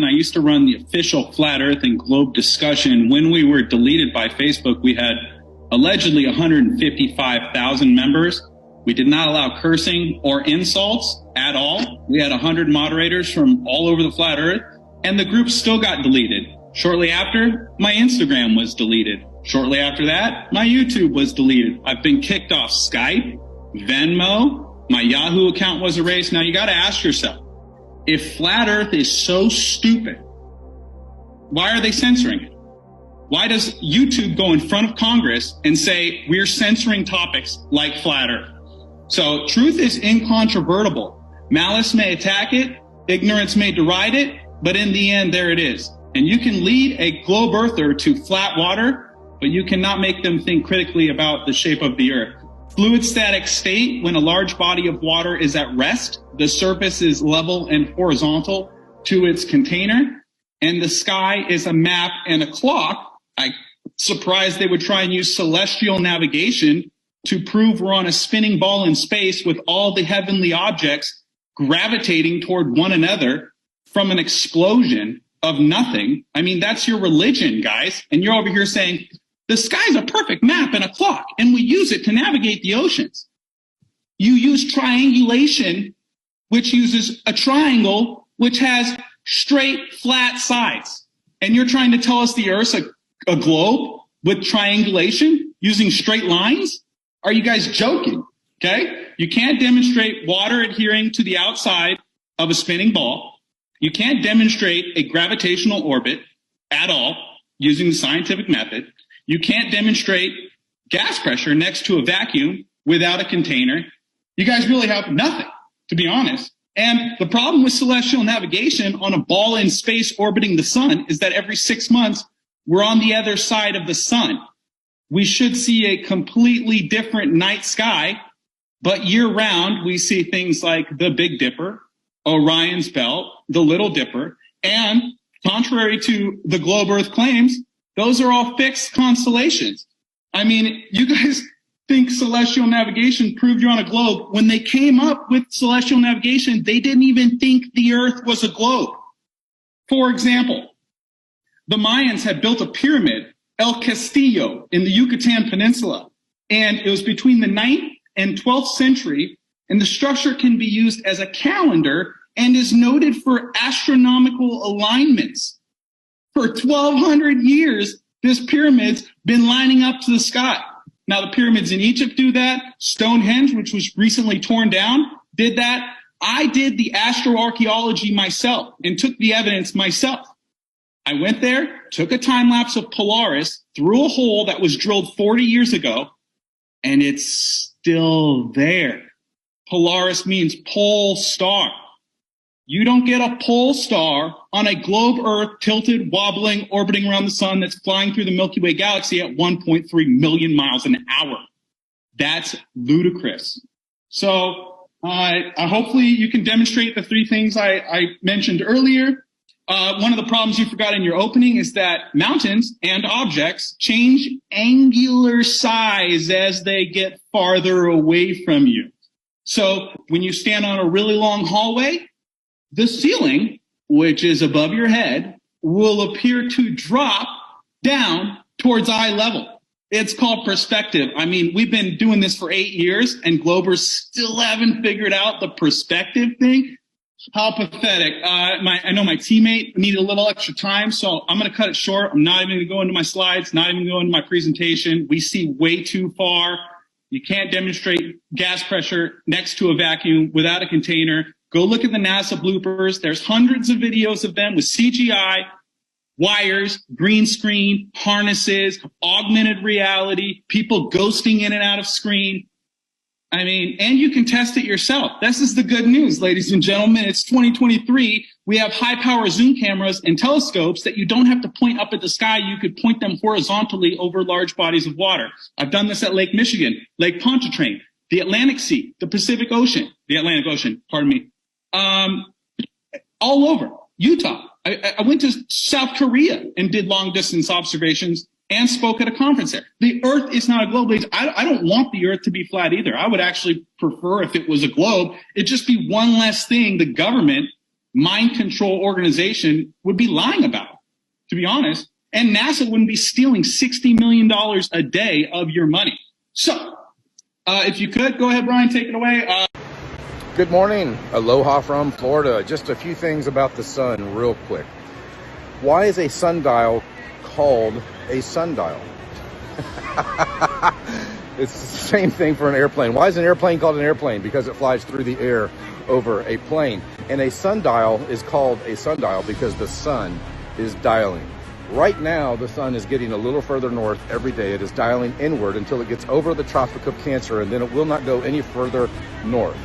I used to run the official Flat Earth and Globe discussion. When we were deleted by Facebook, we had allegedly 155,000 members. We did not allow cursing or insults at all. We had 100 moderators from all over the Flat Earth, and the group still got deleted. Shortly after, my Instagram was deleted. Shortly after that, my YouTube was deleted. I've been kicked off Skype, Venmo, my Yahoo account was erased. Now you got to ask yourself, if Flat Earth is so stupid, why are they censoring it? Why does YouTube go in front of Congress and say we're censoring topics like Flat Earth? So truth is incontrovertible. Malice may attack it, ignorance may deride it, but in the end, there it is. And you can lead a globe earther to flat water, but you cannot make them think critically about the shape of the earth. Fluid static state, when a large body of water is at rest, the surface is level and horizontal to its container, and the sky is a map and a clock. I'm surprised they would try and use celestial navigation to prove we're on a spinning ball in space with all the heavenly objects gravitating toward one another from an explosion of nothing. I mean, that's your religion, guys. And you're over here saying, the sky's a perfect map and a clock, and we use it to navigate the oceans. You use triangulation, which uses a triangle, which has straight, flat sides. And you're trying to tell us the Earth's a globe with triangulation using straight lines? Are you guys joking? Okay? You can't demonstrate water adhering to the outside of a spinning ball. You can't demonstrate a gravitational orbit at all using the scientific method. You can't demonstrate gas pressure next to a vacuum without a container. You guys really have nothing, to be honest. And the problem with celestial navigation on a ball in space orbiting the sun is that every 6 months, we're on the other side of the sun. We should see a completely different night sky, but year round, we see things like the Big Dipper, Orion's Belt, the Little Dipper, and contrary to the globe Earth claims, those are all fixed constellations. I mean, you guys think celestial navigation proved you're on a globe. When they came up with celestial navigation, they didn't even think the Earth was a globe. For example, the Mayans had built a pyramid, El Castillo, in the Yucatan Peninsula, and it was between the 9th and 12th century, and the structure can be used as a calendar and is noted for astronomical alignments. For 1,200 years, this pyramid's been lining up to the sky. Now, the pyramids in Egypt do that. Stonehenge, which was recently torn down, did that. I did the astroarchaeology myself and took the evidence myself. I went there, took a time lapse of Polaris through a hole that was drilled 40 years ago, and it's still there. Polaris means pole star. You don't get a pole star on a globe Earth tilted, wobbling, orbiting around the sun that's flying through the Milky Way galaxy at 1.3 million miles an hour. That's ludicrous. So hopefully you can demonstrate the three things I mentioned earlier. One of the problems you forgot in your opening is that mountains and objects change angular size as they get farther away from you. So when you stand on a really long hallway, the ceiling, which is above your head, will appear to drop down towards eye level. It's called perspective. I mean, we've been doing this for 8 years, and Globers still haven't figured out the perspective thing. How pathetic. I know my teammate needed a little extra time, so I'm going to cut it short. I'm not even going to go into my slides, not even go into my presentation. We see way too far. You can't demonstrate gas pressure next to a vacuum without a container. Go look at the NASA bloopers. There's hundreds of videos of them with CGI, wires, green screen, harnesses, augmented reality, people ghosting in and out of screen. I mean, and you can test it yourself. This is the good news, ladies and gentlemen. It's 2023. We have high-power zoom cameras and telescopes that you don't have to point up at the sky. You could point them horizontally over large bodies of water. I've done this at Lake Michigan, Lake Pontchartrain, the Atlantic Sea, the Pacific Ocean, the Atlantic Ocean, pardon me, all over Utah. I went to South Korea and did long-distance observations and spoke at a conference there. The Earth is not a globe. I don't want the Earth to be flat either. I would actually prefer if it was a globe. It'd just be one less thing the government mind control organization would be lying about, to be honest. And NASA wouldn't be stealing $60 million a day of your money. So, if you could, go ahead, Brian, take it away. Good morning. Aloha from Florida. Just a few things about the sun real quick. Why is a sundial called a sundial? It's the same thing for an airplane. Why is an airplane called an airplane? Because it flies through the air over a plane. And a sundial is called a sundial because the sun is dialing. Right now, the sun is getting a little further north every day. It is dialing inward until it gets over the Tropic of Cancer, and then it will not go any further north.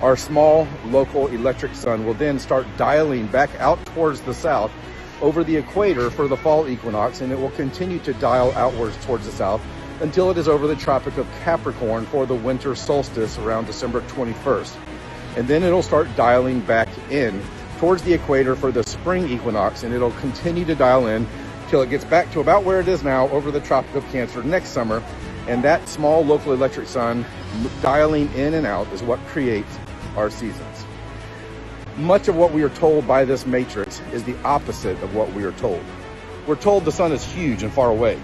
Our small local electric sun will then start dialing back out towards the south over the equator for the fall equinox, and it will continue to dial outwards towards the south until it is over the Tropic of Capricorn for the winter solstice around December 21st. And then it'll start dialing back in towards the equator for the spring equinox, and it'll continue to dial in till it gets back to about where it is now over the Tropic of Cancer next summer. And that small local electric sun dialing in and out is what creates our seasons. Much of what we are told by this matrix is the opposite of what we are told. We're told the sun is huge and far away.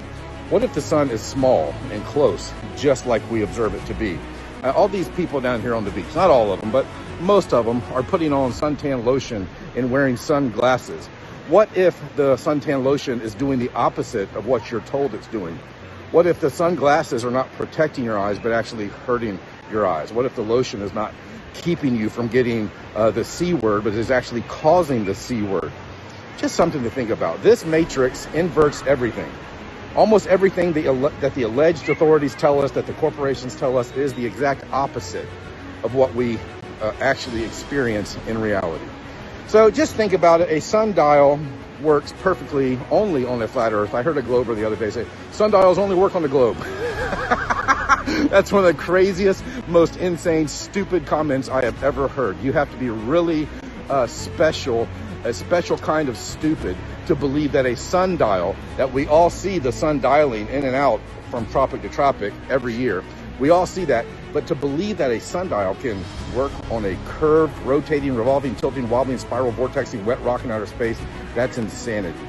What if the sun is small and close, just like we observe it to be? All these people down here on the beach, not all of them, but most of them are putting on suntan lotion and wearing sunglasses. What if the suntan lotion is doing the opposite of what you're told it's doing? What if the sunglasses are not protecting your eyes, but actually hurting your eyes? What if the lotion is not keeping you from getting the C word, but is actually causing the C word? Just something to think about. This matrix inverts everything. Almost everything that the alleged authorities tell us, that the corporations tell us, is the exact opposite of what we actually experience in reality. So just think about it. A sundial works perfectly only on a flat earth. I heard a glober the other day say, sundials only work on the globe. That's one of the craziest, most insane, stupid comments I have ever heard. You have to be really a special kind of stupid to believe that a sundial, that we all see the sun dialing in and out from tropic to tropic every year. We all see that, but to believe that a sundial can work on a curved, rotating, revolving, tilting, wobbling, spiral, vortexing, wet rock in outer space, that's insanity.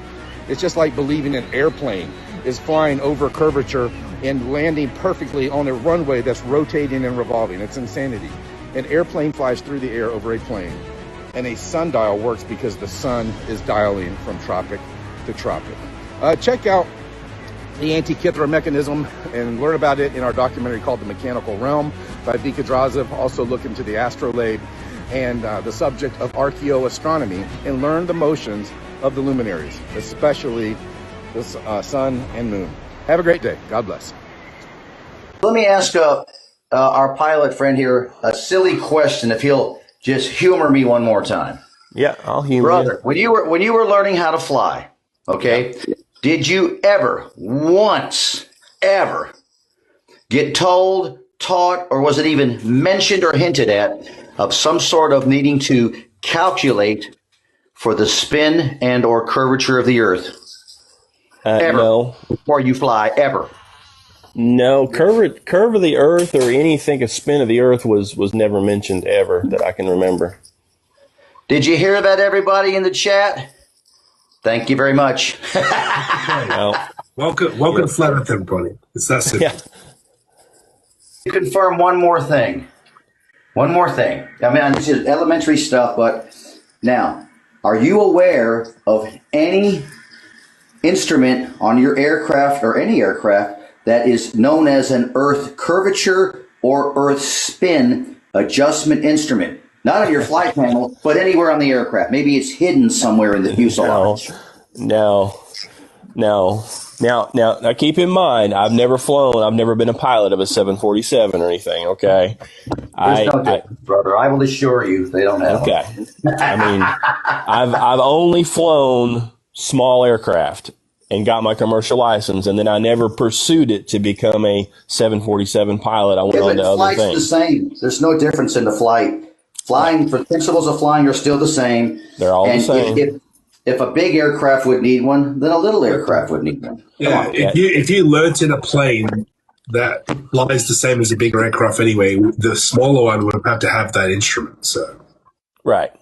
It's just like believing an airplane is flying over curvature and landing perfectly on a runway that's rotating and revolving. It's insanity. An airplane flies through the air over a plane, and a sundial works because the sun is dialing from tropic to tropic. Check out the Antikythera mechanism and learn about it in our documentary called The Mechanical Realm by Vika Drazev. Also look into the astrolabe and the subject of archaeoastronomy and learn the motions of the luminaries, especially the sun and moon. Have a great day. God bless. Let me ask our pilot friend here a silly question, if he'll just humor me one more time. Yeah, I'll humor Brother, you. when you were learning how to fly, okay, did you ever, once, ever get told, taught, or was it even mentioned or hinted at of some sort of needing to calculate for the spin and or curvature of the Earth? Ever. No. Before you fly, ever? No, curve of the Earth or anything a spin of the Earth was never mentioned ever that I can remember. Did you hear that, everybody in the chat? Thank you very much. No. Welcome to Flat Earth, everybody. It's that simple. Yeah. Confirm one more thing. One more thing. I mean, this is elementary stuff, but now, are you aware of any instrument on your aircraft or any aircraft that is known as an Earth curvature or Earth spin adjustment instrument? Not on your flight panel, but anywhere on the aircraft. Maybe it's hidden somewhere in the fuselage. No. Now, keep in mind, I've never flown. I've never been a pilot of a 747 or anything. Okay, There's no difference, brother. I will assure you, they don't have. Okay, I mean, I've only flown small aircraft and got my commercial license, and then I never pursued it to become a 747 pilot. I went on to other things. The same. There's no difference in the flight. Flying, for principles of flying are still the same. They're all the same. If a big aircraft would need one, then a little aircraft would need one. Yeah, if you learnt in a plane that flies the same as a bigger aircraft anyway, the smaller one would have to have that instrument. So, right.